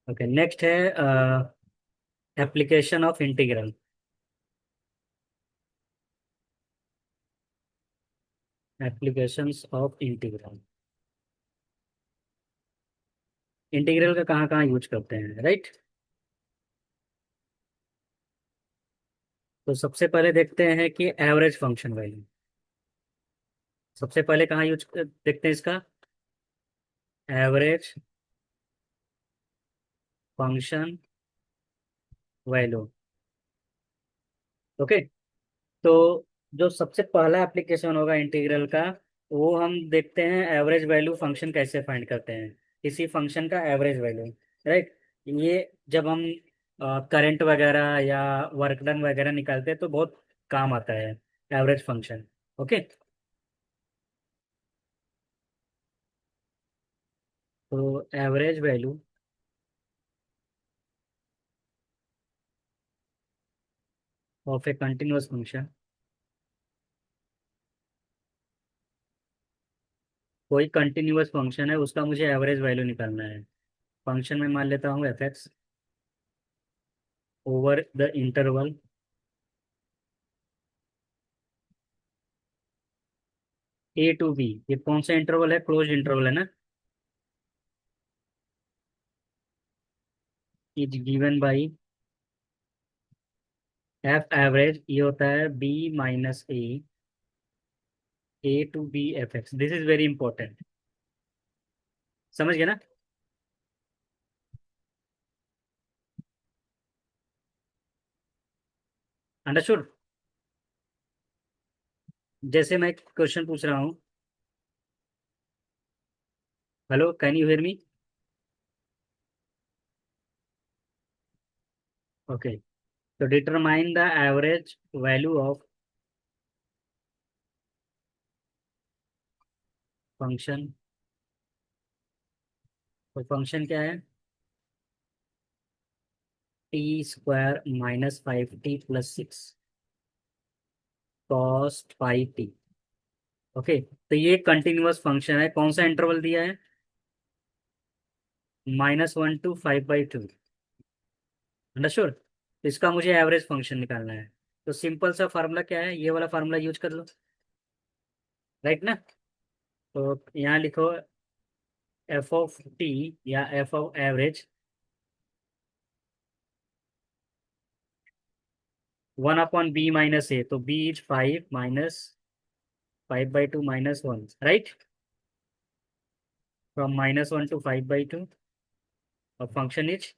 Okay, next है application of integral. Applications of integral. Integral का कहाँ कहाँ यूज करते हैं, राइट। तो सबसे पहले देखते हैं कि एवरेज फंक्शन वैल्यू। सबसे पहले कहाँ यूज देखते हैं इसका, एवरेज फंक्शन वैल्यू। ओके। तो जो सबसे पहला एप्लीकेशन होगा इंटीग्रल का, वो हम देखते हैं एवरेज वैल्यू फंक्शन कैसे फाइंड करते हैं, किसी फंक्शन का एवरेज वैल्यू, राइट। ये जब हम करंट वगैरह या वर्क डन वगैरह निकालते हैं तो बहुत काम आता है एवरेज फंक्शन। ओके। तो average value of A continuous function, कोई कंटिन्यूअस फंक्शन है उसका मुझे एवरेज वैल्यू निकालना है। फंक्शन में मान लेता हूँ f x over the interval a to b. ये कौन सा इंटरवल है, क्लोज इंटरवल है ना। Is given by f average, ये होता है b minus a to b f x. This is very important. समझ गए ना। अंडरस्टूड। जैसे मैं एक क्वेश्चन पूछ रहा हूँ। Hello, can you hear me. Okay. तो determine the average value of function. तो फंक्शन क्या है, t square minus 5t+6 cos 5t। Okay. तो ये कंटिन्यूअस फंक्शन है, कौन सा इंटरवल दिया है, -1 to 5/2। अंडरस्टूड। इसका मुझे एवरेज फंक्शन निकालना है। तो सिंपल सा फार्मूला क्या है, ये वाला फार्मूला यूज कर लो, राइट ना। तो यहाँ लिखो एफ ऑफ टी या F of average 1/b - a। तो b is 5 minus 5/2 -1, right. From -1 to 5/2। और function is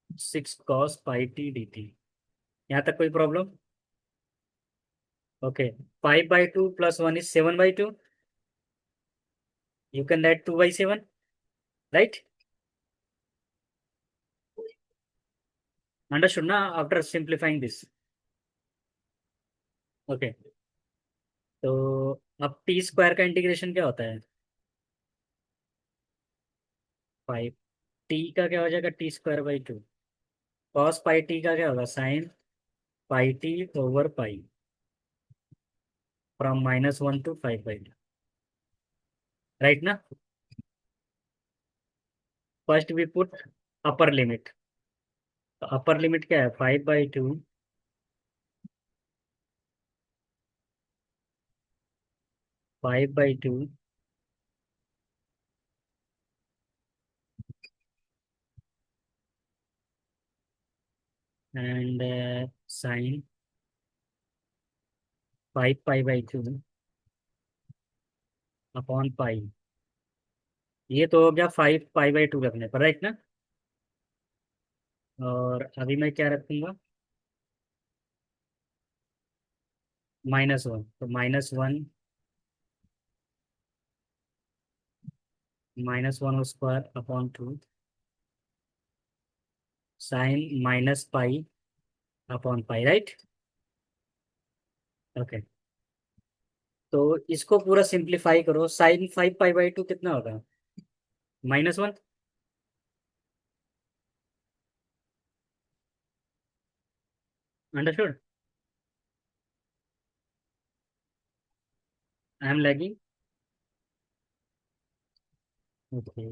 6 cos πt dt। यहाँ तक कोई problem. Okay. 5/2 + 1 is 7/2। You can write 2/7, right. Understood ना, आफ्टर सिंप्लीफाइंग दिस। ओके। तो अब T square का इंटीग्रेशन क्या होता है, 5। टी का क्या हो जाएगा, t² / 2। कॉस पाई टी का क्या होगा, sin πt/पाई, फ्रॉम -1 to 5/2, राइट ना। First we put upper limit. तो अपर लिमिट क्या है, 5/2 5/2 एंड साइन 5π/2 अपॉन पाई। ये तो हो गया 5π/2 रखने पर, राइट ना। और अभी मैं क्या रखूंगा, -1। तो -1 साइन -π/पाई, राइट। ओके। तो इसको पूरा सिंप्लीफाई करो, साइन 5π/2 कितना होगा, -1। Understood. I am lagging. Okay,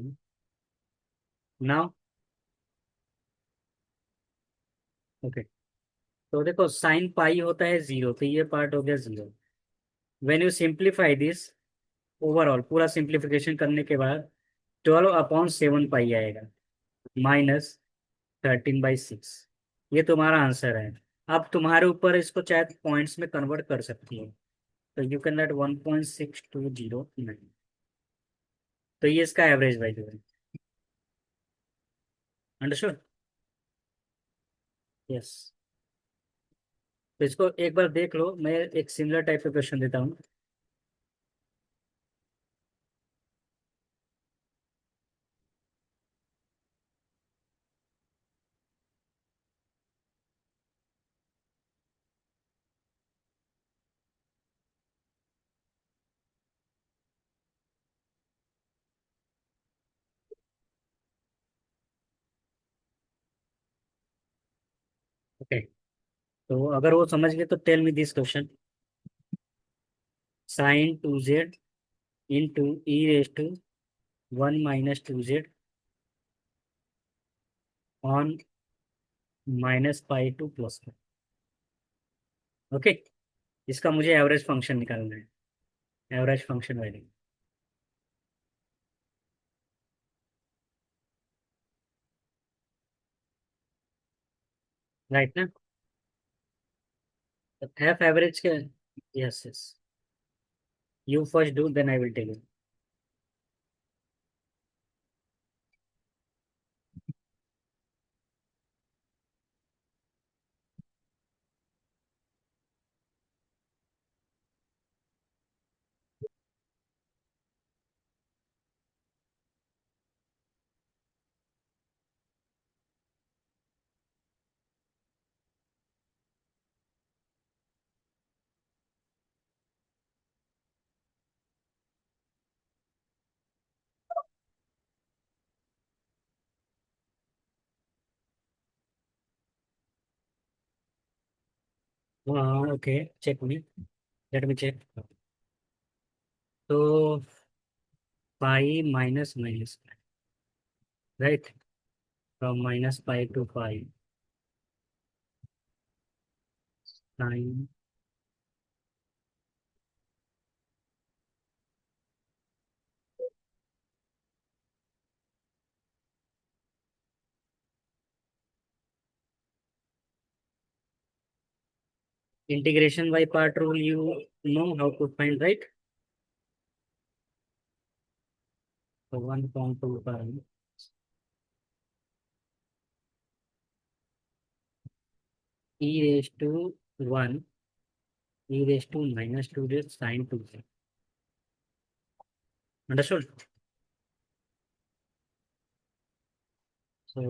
now okay. तो देखो साइन पाई होता है जीरो, तो ये पार्ट हो गया zero. When you simplify this, overall पूरा सिंप्लीफिकेशन करने के बाद 12/7 पाई आएगा, -13/6। ये तुम्हारा आंसर है। अब तुम्हारे ऊपर इसको चाहे पॉइंट्स में कन्वर्ट कर सकती हो, तो यू कैन राइट 1.6209। तो ये इसका एवरेज वैल्यू है। अंडरस्टूड? यस। तो इसको एक बार देख लो, मैं एक सिमिलर टाइप का क्वेश्चन देता हूँ। ओके, तो अगर वो समझ गए तो tell me this question. sin 2z into e⁻²z on -π to +π। Okay, इसका मुझे एवरेज फंक्शन निकालना है, एवरेज फंक्शन वैल्यू। राइट ना? एफ एवरेज के, yes yes, you first do then I will tell you. हाँ okay, check me, let me check. तो pi minus minus, right, from -π to π, sine integration by part rule, you know how to find, right? तो 1.25 e⁻²1 e⁻² sin 2z। Understood? So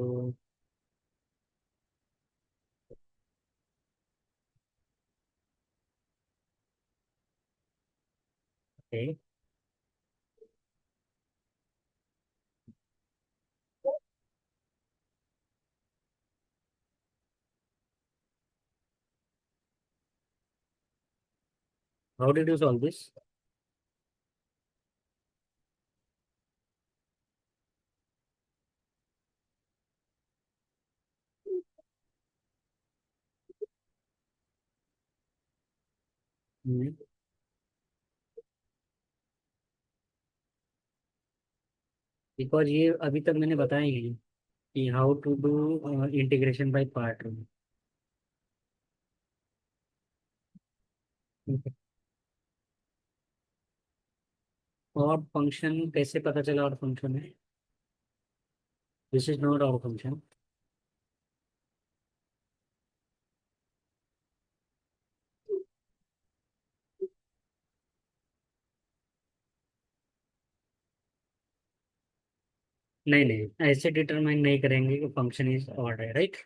okay, how did you solve this? Because ये अभी तक मैंने बताया ही नहीं कि how to do integration by part rule. Odd function कैसे पता चला और फंक्शन है? This is not odd function. नहीं नहीं, ऐसे डिटरमाइन नहीं करेंगे कि फंक्शन इज ऑड है, right?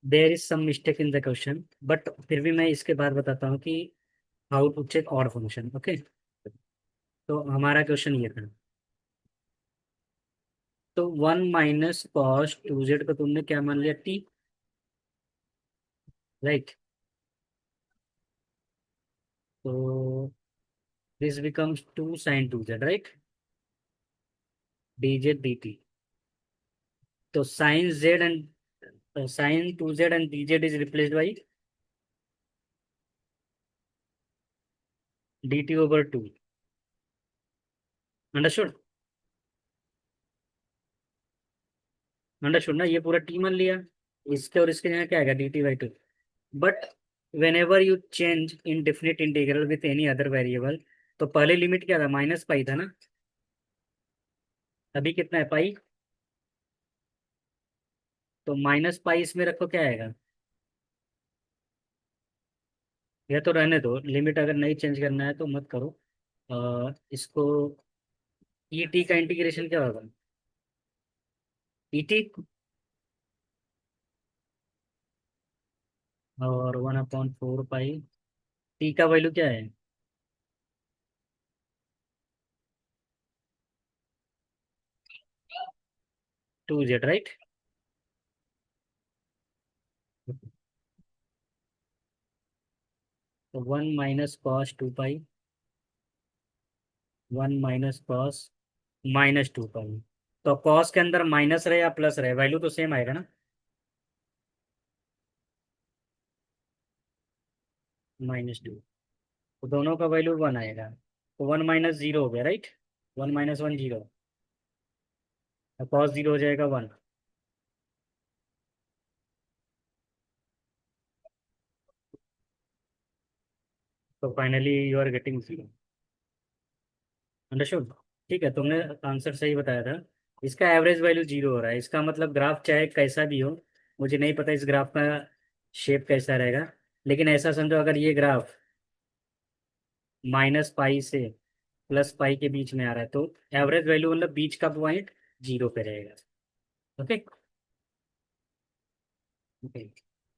There is some mistake in the question, but फिर भी मैं इसके बाद बताता हूँ कि how to check odd function. Okay, तो हमारा क्वेश्चन ये था। तो 1 - cos 2z को तुमने क्या मान लिया, टी, राइट? तो this becomes 2 sin 2z, right? dz dt. तो sin 2z and dz is replaced by dt/2. Understood? Understood ना, ये पूरा टी मान लिया। इसके और इसके जगह क्या आएगा, dt/2। But when ever you change in definite integral with any other variable, तो पहले लिमिट क्या था, -पाई था ना। अभी कितना है, पाई। तो -पाई इसमें रखो, क्या आएगा। या तो रहने दो, लिमिट अगर नहीं चेंज करना है तो मत करो। इसको ई टी का इंटीग्रेशन क्या होगा, ई टी और 1/4 पाई। टी का वैल्यू क्या है, 2z, राइट? तो 1 - cos 2 पाई, 1 - cos -2 पाई। तो कॉस के अंदर माइनस रहे या प्लस रहे, वैल्यू तो सेम आएगा ना। -2, तो दोनों का वैल्यू 1 आएगा। तो 1 - 0 हो गया, राइट? 1 - 1 0। कॉस 0 हो जाएगा 1। तो finally you are getting 0। Understood? ठीक है, तुमने आंसर सही बताया था। इसका एवरेज वैल्यू 0 हो रहा है, इसका मतलब ग्राफ चाहे कैसा भी हो, मुझे नहीं पता इस ग्राफ का शेप कैसा रहेगा, लेकिन ऐसा समझो, अगर ये ग्राफ -पाई से +पाई के बीच में आ रहा है, तो एवरेज वैल्यू मतलब बीच का पॉइंट 0 पे रहेगा। ओके। ओके।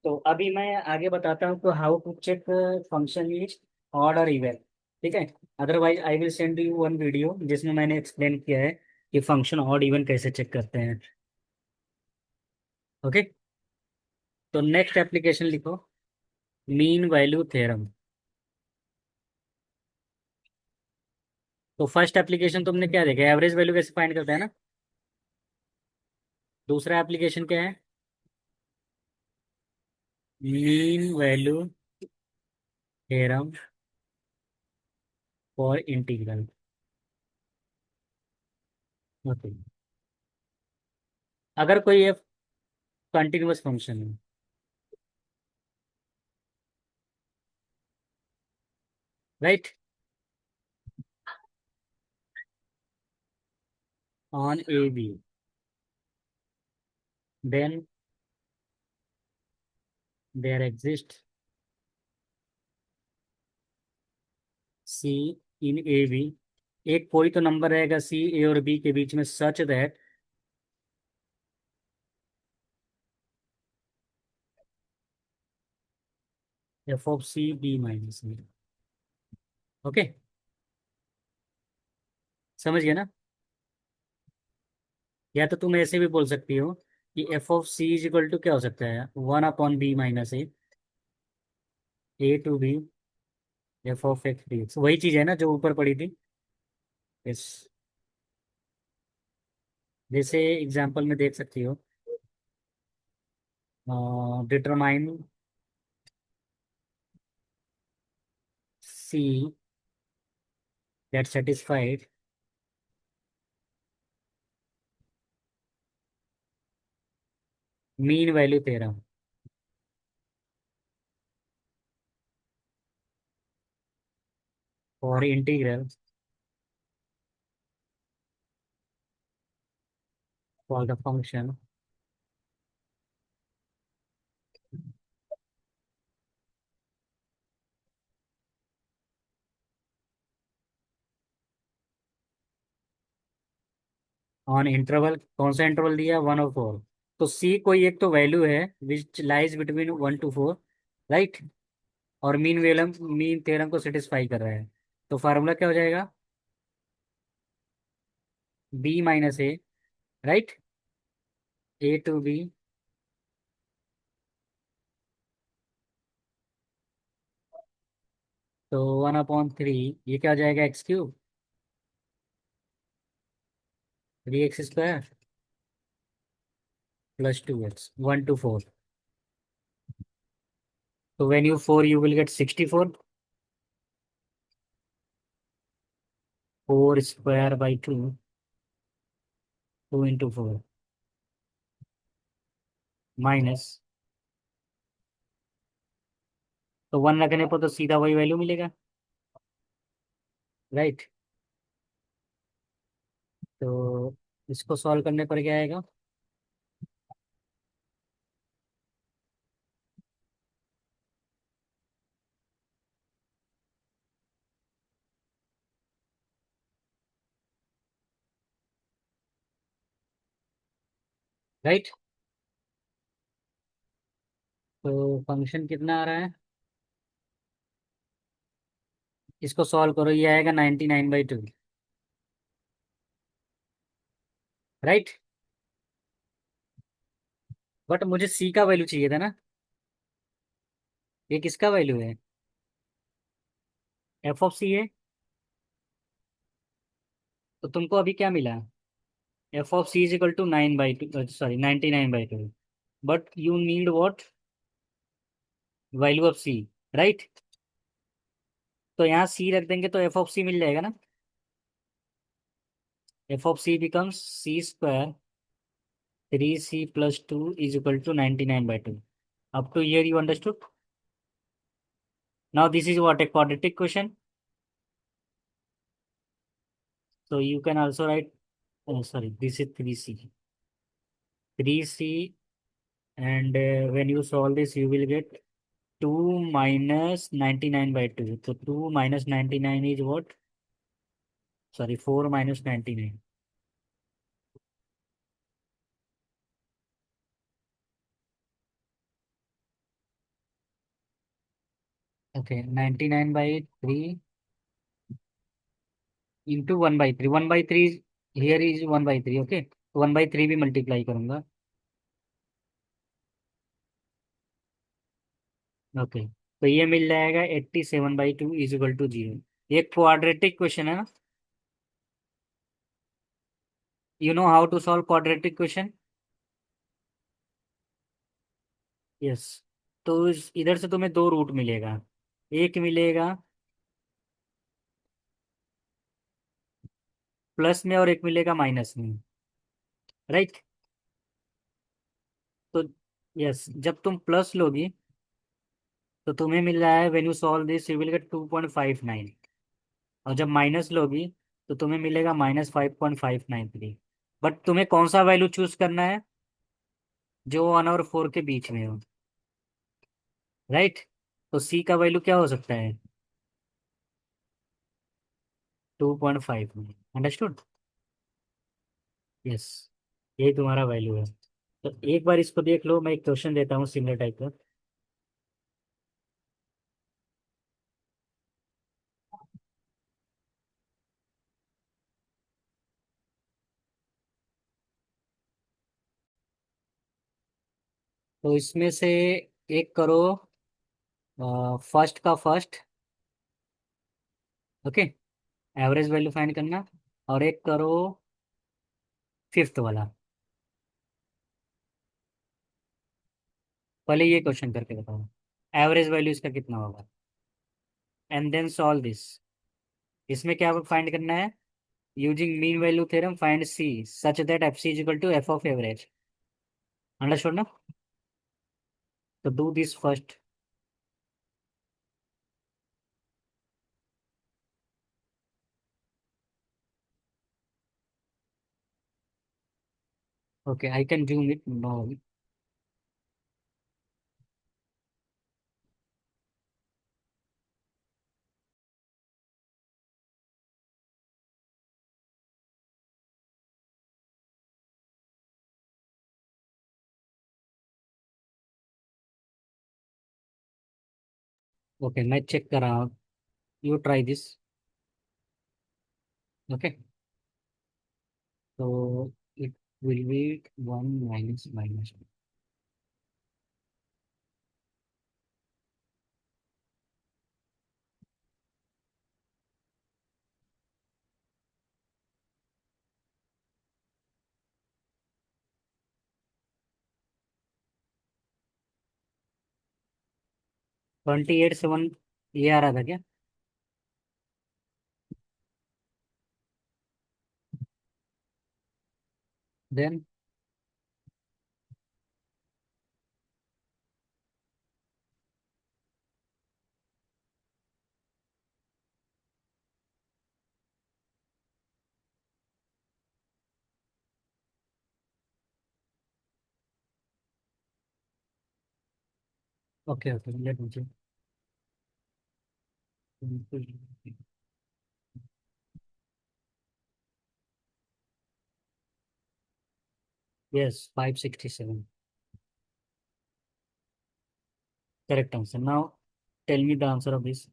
तो अभी मैं आगे बताता हूँ, तो how to check function is odd और इवन। ठीक है। Otherwise I will send you one video जिसमें मैंने एक्सप्लेन किया है कि फंक्शन ऑड इवन कैसे चेक करते हैं। ओके। तो नेक्स्ट एप्लीकेशन लिखो, मीन वैल्यू थ्योरम। तो फर्स्ट एप्लीकेशन तुमने क्या देखा, एवरेज वैल्यू कैसे फाइंड करते हैं ना। दूसरा एप्लीकेशन क्या है, mean value theorem for integral. Okay. अगर कोई ये कंटिन्यूअस फंक्शन है, right, on a b, then there exist c in a b, एक कोई तो नंबर रहेगा सी ए और बी के बीच में, सच दैट f(c)(b)-a। ओके, समझ गया ना। या तो तुम ऐसे भी बोल सकती हो कि f(c)= क्या हो सकता है, 1/b - a to b f(x)(dx), वही चीज है ना जो ऊपर पड़ी थी। इस जैसे एग्जाम्पल में देख सकती हो, determine c that satisfied mean value theorem for integral for the function on interval. कौन सा इंटरवल दिया, 1 और 4। तो सी कोई एक तो वैल्यू है which lies between 1 to 4, right? और मीन थ्योरम को सेटिस्फाई कर रहा है। तो फार्मूला क्या हो जाएगा, b - a, right, a to b तो 1/3 ये क्या हो जाएगा, x³ (3x² + 2x) 1 to 4. So when you 4 you will get 64. 4² / 2, 2 into 4 minus, तो 1 रखने पर तो सीधा वही वैल्यू मिलेगा, राइट। तो इसको सॉल्व करने पर क्या आएगा? राइट। तो फंक्शन कितना आ रहा है, इसको सॉल्व करो, ये आएगा 99/2, राइट। बट मुझे सी का वैल्यू चाहिए था ना, ये किसका वैल्यू है, f(c) है। तो तुमको अभी क्या मिला, f(c) = 9/2, sorry 99/2, but you need what, value of c, right. तो यहाँ c रख देंगे तो f(c) मिल जाएगा ना, f(c) becomes c², 3c + 2 = 99/2. Up to here you understood? Now this is what, a quadratic question. So you can also write, oh, sorry, this is 3c. 3c, and when you solve this, you will get 2 minus 99/2. So 2 minus 99 is what? Sorry, 4 minus 99. Okay, 99/3 into 1/3. 1/3 here is 1/3. Okay, 1/3 भी multiply करूंगा। Okay, तो ये मिल जाएगा 87/2 = 0। ये quadratic question है ना, you know how to solve quadratic question. Yes. तो इधर से तुम्हें दो रूट मिलेगा, एक मिलेगा प्लस में और एक मिलेगा माइनस में, राइट। तो यस, जब तुम प्लस लोगी तो तुम्हें मिल रहा है, when you solve this you will gate 2.593, और जब माइनस लोगी तो तुम्हें मिलेगा -5.593। बट तुम्हें कौन सा वैल्यू चूज करना है, जो 1 और 4 के बीच में हो, राइट। तो सी का वैल्यू क्या हो सकता है, 2.5 में, अंडरस्टूड। यस, यही तुम्हारा वैल्यू है। तो एक बार इसको देख लो, मैं एक क्वेश्चन देता हूँ सिमिलर टाइप का। तो इसमें से एक करो फर्स्ट का first, okay, average value find करना, और एक करो फिफ्थ वाला। पहले ये क्वेश्चन करके बताओ, एवरेज वैल्यू इसका कितना होगा, एंड देन सॉल्व दिस। इसमें क्या फाइंड करना है, using mean value theorem find c such that f(c) = f of average, understood ना। तो do this first. Okay, I can zoom it, no. Okay, मैं चेक कर रहा हूँ, यू ट्राई दिस। ओके, तो it will be 1 minus minus, 28 7 ये आ रहा था क्या? Then okay okay let me check. Yes 567 correct answer. Now tell me the answer of this.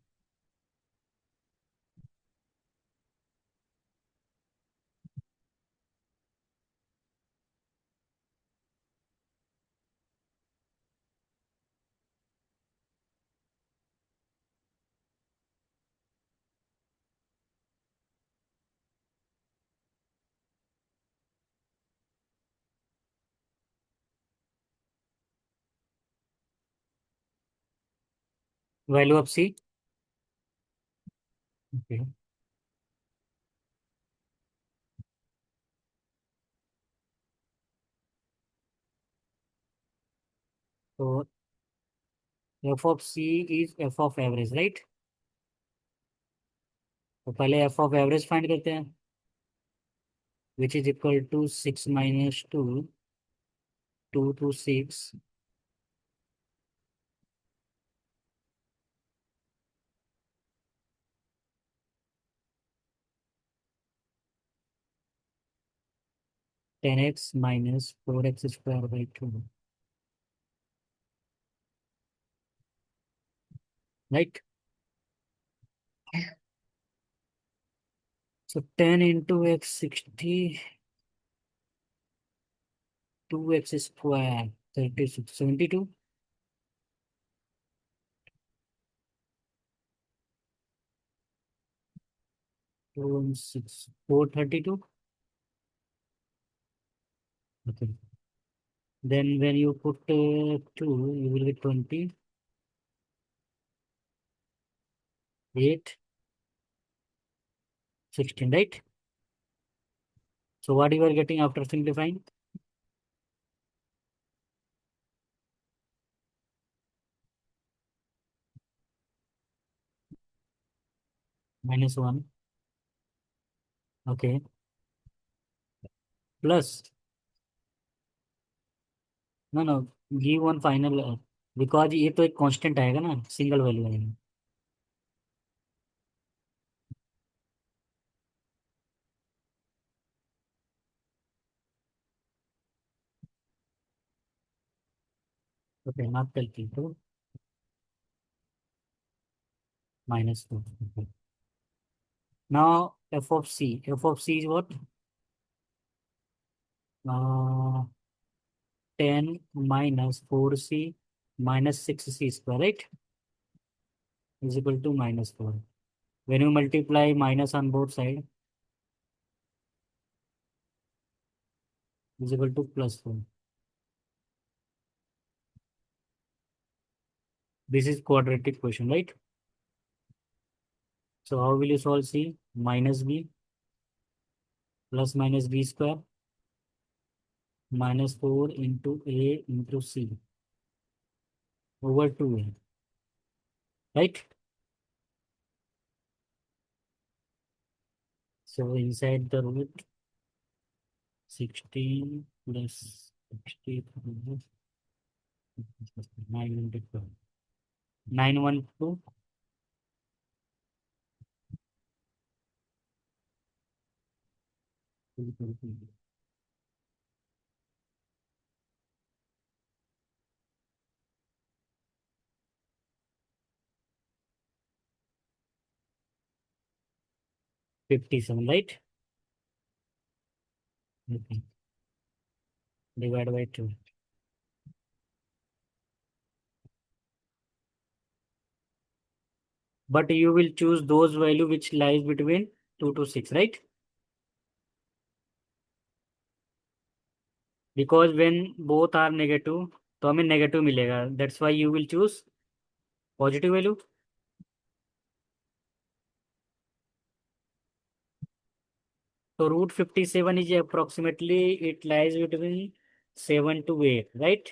Value of c. Okay. तो f of c is f of average right. तो पहले f of average find करते हैं, which is equal to 6 - 2, 2 to 6, 10x - 4x² by 2 right. So 10 into x 60, 2x square 36, 72, 2 and 6, 432. Okay. Then when you put 2, you will get 20, 8, 16, right? So what you are getting after simplifying? -1. Okay. Plus, no, no, give one final, because ये तो एक constant आएगा ना, single value आएगा। Okay not calculate तो -2। Now f of c. F of c is what? 10 - 4c -6c², right? Is equal to -4. When you multiply minus on both sides, is equal to +4. This is quadratic question, right? So how will you solve c? -b +-b² -4 into a into c over 2a, right? So inside the root 16 plus 60 912, 912, 57, right? Okay. Divide by 2. But you will choose those value which lies between 2 to 6, right? Because when both are negative, तो हमें negative मिलेगा, that's why you will choose positive value. तो √57 is approximately, it lies between 7 to 8, राइट।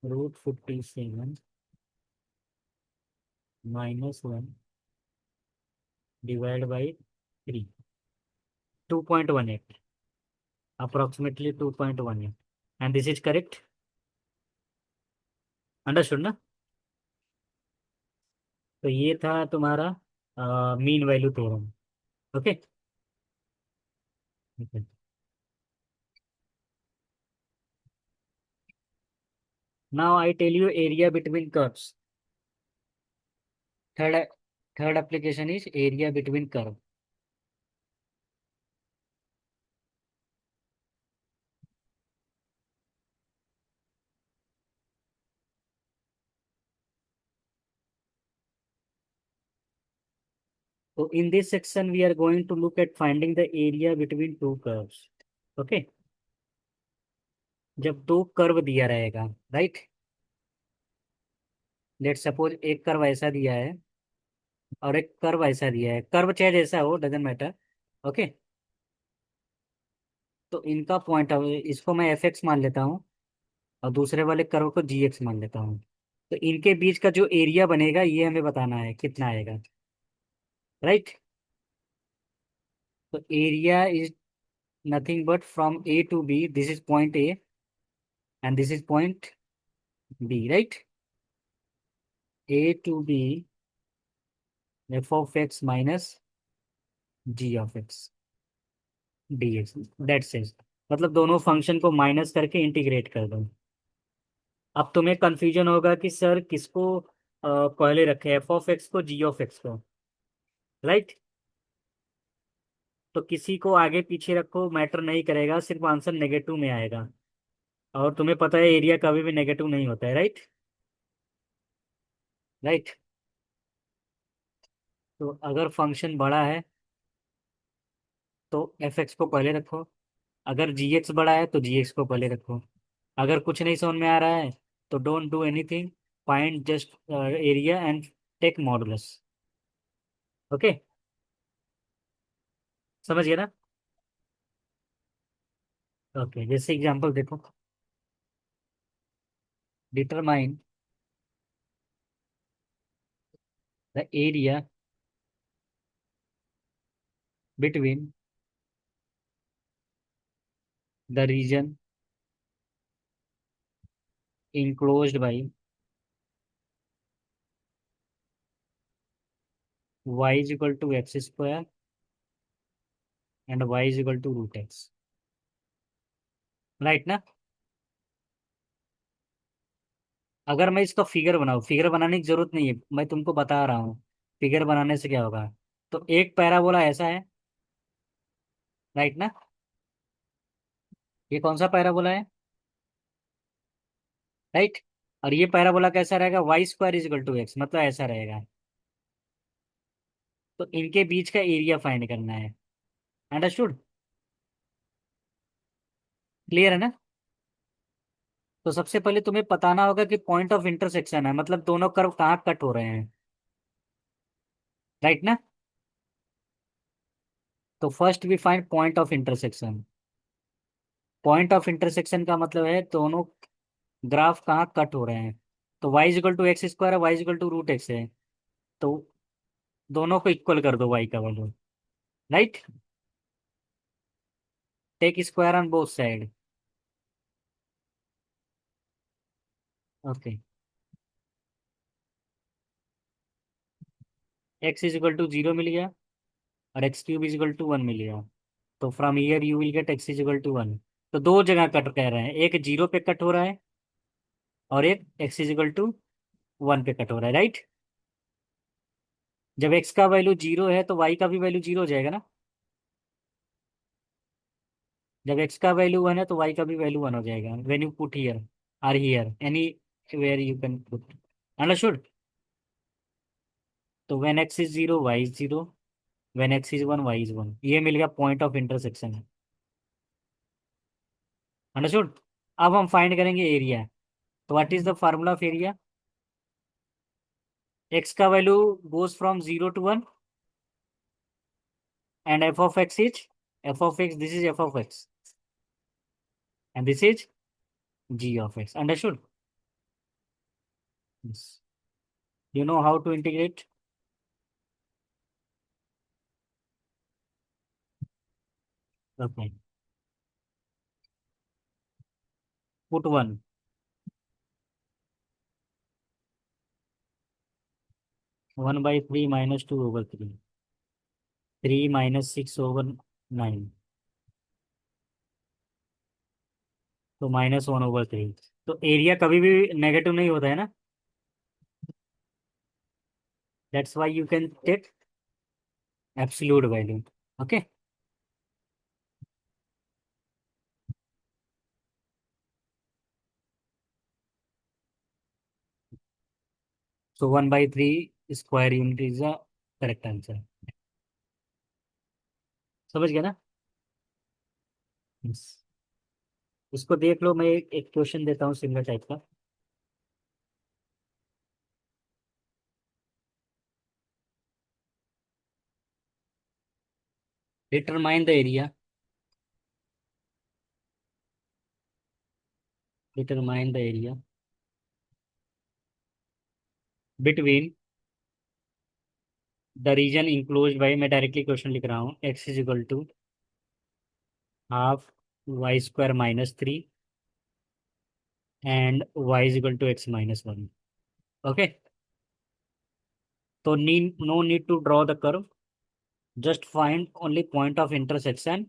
√57 -1 divide by 3, 2.18, approximately 2.18, and this is correct. Understood ना। तो ये था तुम्हारा mean value theorem. Okay. Now I tell you area between curves. Third third application is area between curve. So in this section, we are going to look at finding the area between two curves. Okay. जब दो curve दिया रहेगा, right. Let suppose एक curve ऐसा दिया है और एक कर्व ऐसा दिया है, कर्व चाहे जैसा हो, डजेंट मैटर। ओके। तो इनका पॉइंट, इसको मैं एफ एक्स मान लेता हूँ और दूसरे वाले कर्व को जी एक्स मान लेता हूँ। तो इनके बीच का जो एरिया बनेगा ये हमें बताना है कितना आएगा, राइट। तो area is nothing but from a to b, this is point a and this is point b, right. A to b f(x) minus g(x) dx, that's is. मतलब दोनों फंक्शन को माइनस करके इंटीग्रेट कर दो। अब तुम्हें confusion होगा कि सर किसको पहले रखे, f(x) को g(x) को, राइट। तो किसी को आगे पीछे रखो, मैटर नहीं करेगा, सिर्फ आंसर नेगेटिव में आएगा। और तुम्हें पता है एरिया कभी भी नेगेटिव नहीं होता है, राइट। राइट। तो अगर फंक्शन बड़ा है तो f(x) को पहले रखो, अगर g(x) बड़ा है तो g(x) को पहले रखो। अगर कुछ नहीं समझ में आ रहा है तो don't do anything, find just area and take modulus. Okay. समझ गया ना। ओके, जैसे एग्जांपल देखो, determine the area between the region enclosed by y is equal to x square and y is equal to √x, right ना। अगर मैं इसका figure बनाऊं, फिगर बनाने की जरूरत नहीं है, मैं तुमको बता रहा हूँ फिगर बनाने से क्या होगा। तो एक पैराबोला ऐसा है, राइट ना। ये कौन सा पैराबोला है, राइट। और ये पैराबोला कैसा रहेगा, y² is equal to x, मतलब ऐसा रहेगा। तो इनके बीच का एरिया फाइंड करना है। अंडरस्टूड। क्लियर है ना। तो सबसे पहले तुम्हें बताना होगा कि पॉइंट ऑफ इंटरसेक्शन है, मतलब दोनों कर्व कहाँ कट हो रहे हैं, राइट ना। तो first we find point of intersection. Point of intersection का मतलब है दोनों ग्राफ कहाँ कट हो रहे हैं। तो y is equal to x square है, y is equal to √x है। तो दोनों को इक्वल कर दो y का value, right. Take square on both side. Okay. x is equal to 0 मिल गया और x³ इज इक्वल टू 1 मिल गया। तो from here you will get x is equal to 1। तो दो जगह कट कह रहे हैं, एक 0 पे कट हो रहा है और एक x इज इक्वल टू 1 पे कट हो रहा है, राइट। जब x का वैल्यू 0 है तो y का भी वैल्यू 0 हो जाएगा ना। जब x का वैल्यू 1 है तो y का भी वैल्यू 1 हो जाएगा, when you put here or here anywhere you can put. Understood. तो when x is 0 y is 0, when x is 1 y is 1, ये मिल गया पॉइंट ऑफ इंटरसेक्शन है। अंडरस्टूड। अब हम फाइंड करेंगे एरिया। तो what is the formula of area? X का value goes from 0 to 1 and f of x is f of x, this is f of x and this is g of x. Understood? Yes. You know how to integrate? Okay. Put 1. 1/3 minus 2/3. 3 minus 6/9. तो -1/3. तो area कभी भी negative नहीं होता है ना. That's why you can take absolute value. Okay. So 1/3 square unit is the correct answer. समझ गया ना? Yes. इसको देख लो. मैं एक क्वेश्चन देता हूँ सिमिलर टाइप का. Determine the area. Determine the area between the region enclose by. मैं डायरेक्टली क्वेश्चन लिख रहा हूँ. X is equal to half y² - 3 and y is equal to x - 1. Okay. तो no need to draw the curve. Just find only point of intersection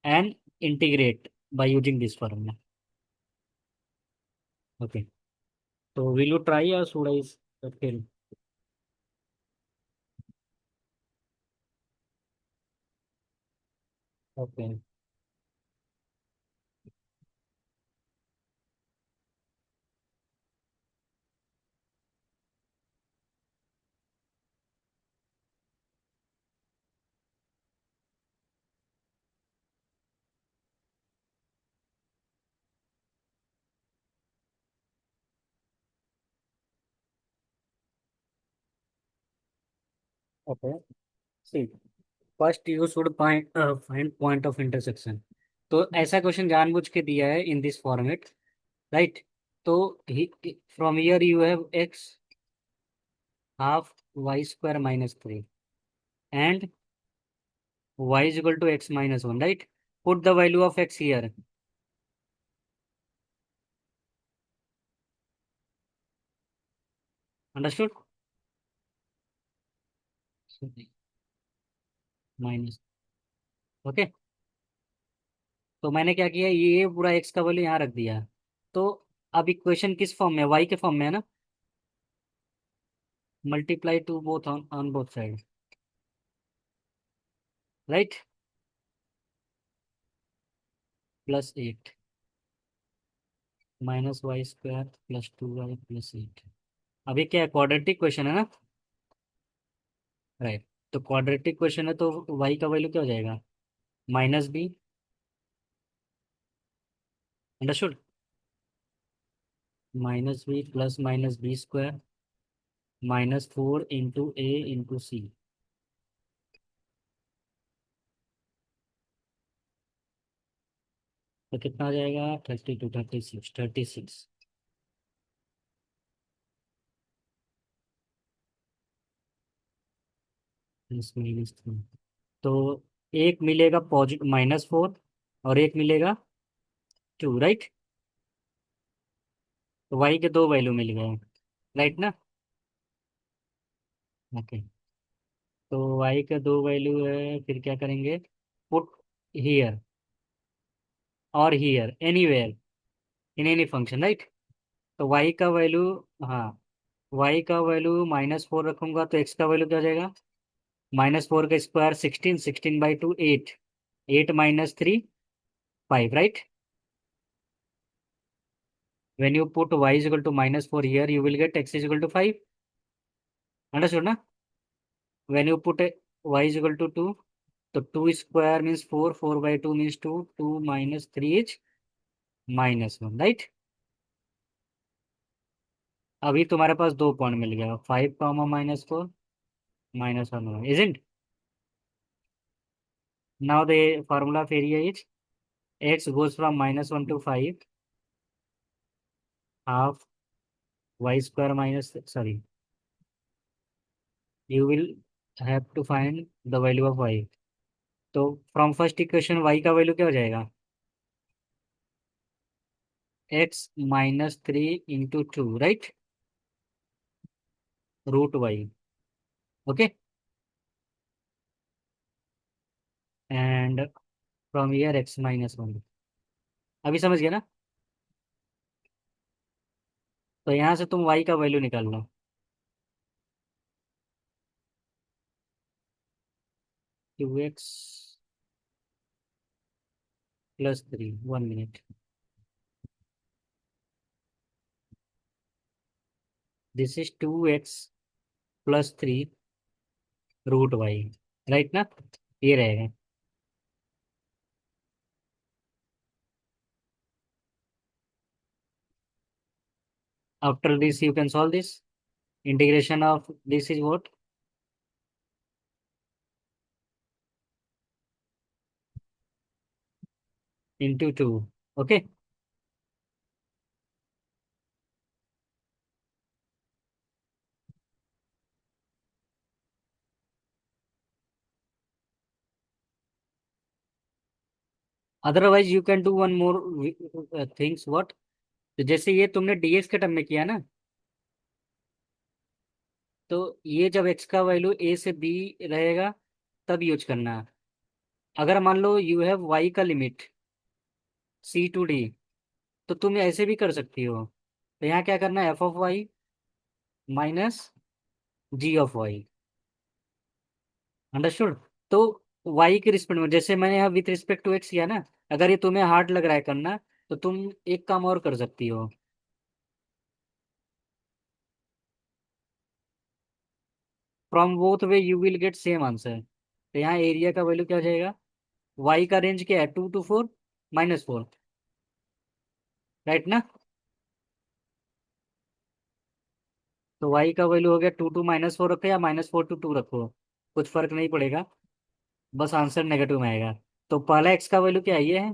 and integrate by using this formula. Okay. तो will you try और should I fail? Okay. Okay. See, first you should find point of intersection. तो ऐसा question जानबूझ के दिया है in this format, right? तो from here you have x half y² - 3 and y is equal to x - 1, right? Put the value of x here. Understood? Minus. Okay. तो मैंने क्या किया, ये पूरा x का वैल्यू यहाँ रख दिया. तो अब इक्वेशन किस फॉर्म में, y के फॉर्म में है ना. Multiply two both on both side, right? +8 -y² +2y +8. अब ये क्या है, क्वाड्रेटिक क्वेश्चन है ना, राइट? तो क्वाड्रेटिक क्वेश्चन है तो y का वैल्यू क्या हो जाएगा, -b. Understood? -b plus -b² -4 into a into c. तो कितना आ जाएगा, 32 36. -3. तो एक मिलेगा पॉजिटिव -4 और एक मिलेगा 2, राइट? तो वाई के दो वैल्यू मिल गए, राइट ना? ओके. तो वाई का दो वैल्यू है, फिर क्या करेंगे, पुट हियर और here anywhere in any function, right? तो वाई का वैल्यू, हाँ, वाई का वैल्यू -4 रखूंगा तो एक्स का वैल्यू क्या हो जाएगा, -4 का square 16, 16/2 8, 8 - 3 5, right? When you put y is equal to -4 here, you will get x is equal to 5. Understood ना? When you put y is equal to 2, so 2 square means 4, 4/2 means 2, 2 - 3 is -1, right? अभी तुम्हारे पास 2 point मिल गया, 5, -4, -1, isn't? Now the formula of area is x goes from -1 to 5, half y square minus, sorry, you will have to find the value of y. तो from first equation y का value क्या हो जाएगा? x -3 × 2, right, √y, okay, and from here x -1। अभी समझ गया ना? तो यहाँ से तुम y का वैल्यू निकाल लो। 2x + 3, 1 minute, this is 2x + 3 √y, right ना? ये रहेगा। After this you can solve this, integration of this is what, × 2, okay. Otherwise you can do one more things, what? तो जैसे ये तुमने डीएक्स के टर्म में किया ना, तो ये जब एक्स का वैल्यू ए से बी रहेगा तब यूज करना है। अगर मान लो यू हैव वाई का लिमिट C to D, तो तुम ऐसे भी कर सकती हो। तो यहाँ क्या करना है, f(y) -g(y), अंडरस्टूड? तो y के रिस्पेक्ट में, जैसे मैंने यहाँ विथ रिस्पेक्ट टू एक्स किया ना, अगर ये तुम्हें हार्ड लग रहा है करना, तो तुम एक काम और कर सकती हो। From both way you will get same answer. तो यहाँ एरिया का वैल्यू क्या हो जाएगा? y का रेंज क्या है, 2 to 4, -4, राइट ना? तो y का वैल्यू हो गया 2 to -4 रखो या -4 to 2 रखो, कुछ फर्क नहीं पड़ेगा, बस आंसर नेगेटिव में आएगा। तो पहला x का वैल्यू क्या है, ये है,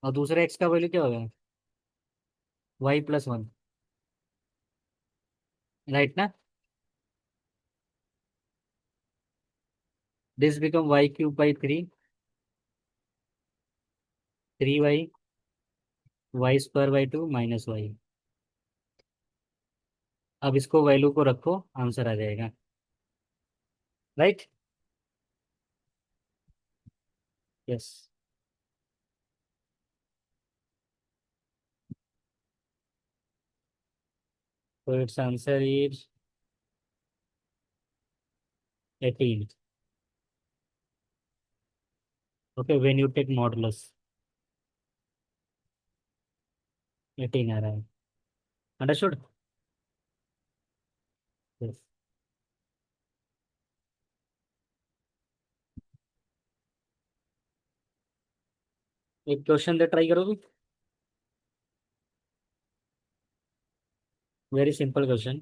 और दूसरा x का वैल्यू क्या होगा? y+1, राइट ना? This become y³ / 3, 3y, y² / 2 -y। अब इसको वैल्यू को रखो, आंसर आ जाएगा, राइट? यस। तो it's answer is 18। Okay, when you take modulus 18 आ रहा है, अंडरस्टूड? यस। एक क्वेश्चन दे, ट्राई करोगे? Very simple question.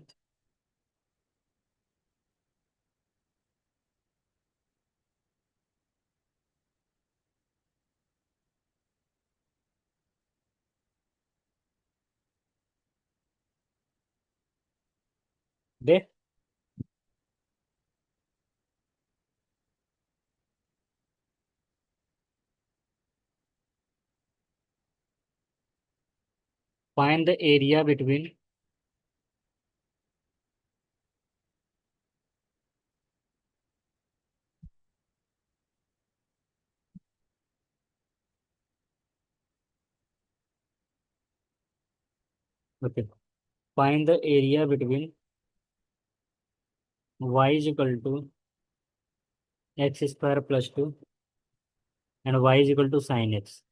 दे, find the area between, okay, find the area between y = x² + 2 and y = sin x।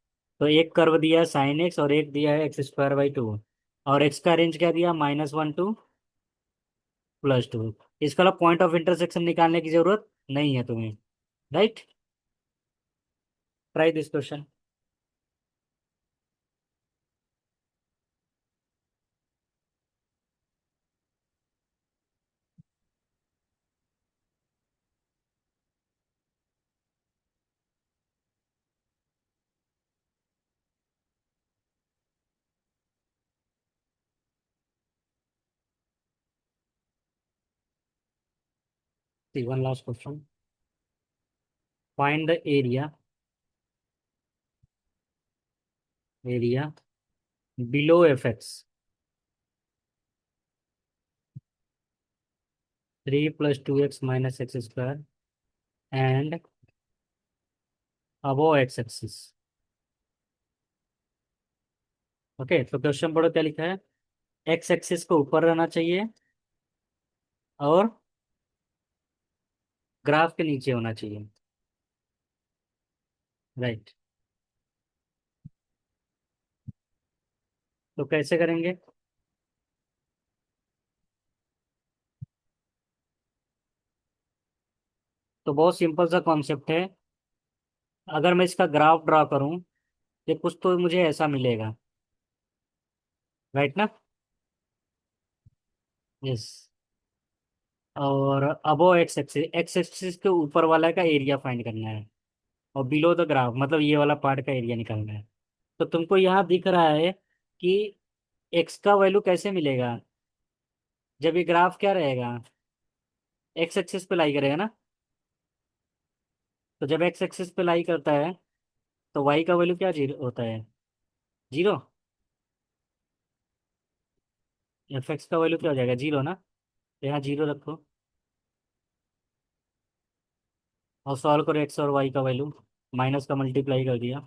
तो एक कर्व दिया है sin x और एक दिया है x²/2, और x का रेंज क्या दिया, -1 to +2। इसका पॉइंट ऑफ इंटरसेक्शन निकालने की जरूरत नहीं है तुम्हें, right? Try this question. One last question, find the area below F x, 3 + 2x - x² and above x axis. Okay, तो क्वेश्चन पढ़ो क्या लिखा है। एक्स एक्सिस को ऊपर रहना चाहिए और ग्राफ के नीचे होना चाहिए। राइट। तो कैसे करेंगे? तो बहुत सिंपल सा कॉन्सेप्ट है। अगर मैं इसका ग्राफ ड्रा करूं, ये कुछ तो मुझे ऐसा मिलेगा। राइट ना? यस। और अबो एक्स एक्सिस के ऊपर वाला का एरिया फाइंड करना है, और बिलो द ग्राफ मतलब ये वाला पार्ट का एरिया निकालना है। तो तुमको यहाँ दिख रहा है कि एक्स का वैल्यू कैसे मिलेगा? जब ये ग्राफ क्या रहेगा, एक्स एक्सिस पे लाई करेगा ना। तो जब एक्स एक्सिस पे लाई करता है, तो वाई का वैल्यू क्या जीरो होता है? जीरो। एफ एक्स का वैल्यू क्या हो जाएगा? जीरो ना। तो यहाँ जीरो रखो और सॉल्व करो एक्स और वाई का वैल्यू, माइनस का मल्टीप्लाई कर दिया।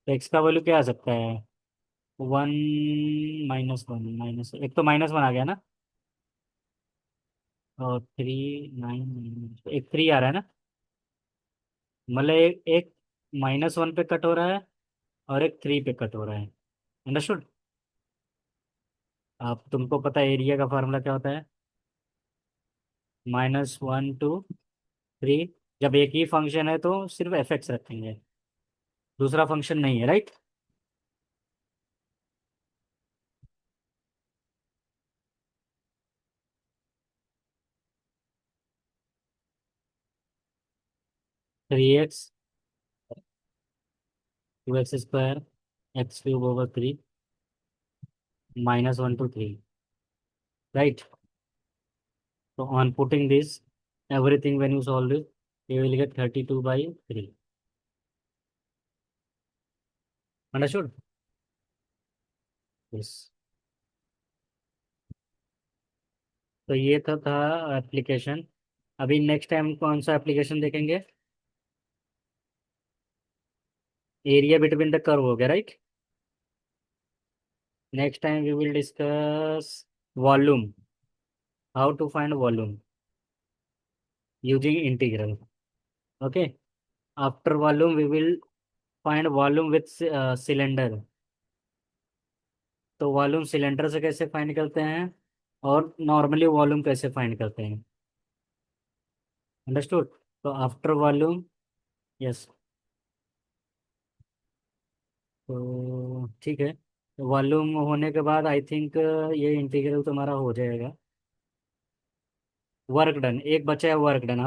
तो एक्स का वैल्यू क्या आ सकता है? 1 - 1 एक तो -1 आ गया ना, और 3 9 एक 3 आ रहा है ना। मतलब एक -1 पे कट हो रहा है और एक 3 पे कट हो रहा है। अंडरस्टूड? अब तुमको पता है एरिया का फार्मूला क्या होता है? -1 2 3। जब एक ही फंक्शन है तो सिर्फ एफ एक्स रखेंगे, दूसरा फंक्शन नहीं है। Right. 3x 2x² x³ 3 - 1 2 3। Right. So on putting this everything, when you solve it, you will get 32/3। Understood? Yes। तो ये था एप्लीकेशन। अभी नेक्स्ट टाइम कौन सा एप्लीकेशन देखेंगे? एरिया बिटवीन द कर्व हो गया, right. Next time we will discuss volume, how to find volume using integral. Okay. After volume we will find volume with cylinder. तो वॉल्यूम सिलेंडर से कैसे find करते हैं, और नॉर्मली वॉल्यूम कैसे find करते हैं। अंडरस्टूड? तो आफ्टर वॉल्यूम, यस। तो ठीक है, वॉल्यूम होने के बाद आई थिंक ये इंटीग्रल तुम्हारा हो जाएगा। वर्क डन, एक बचा है वर्क डन।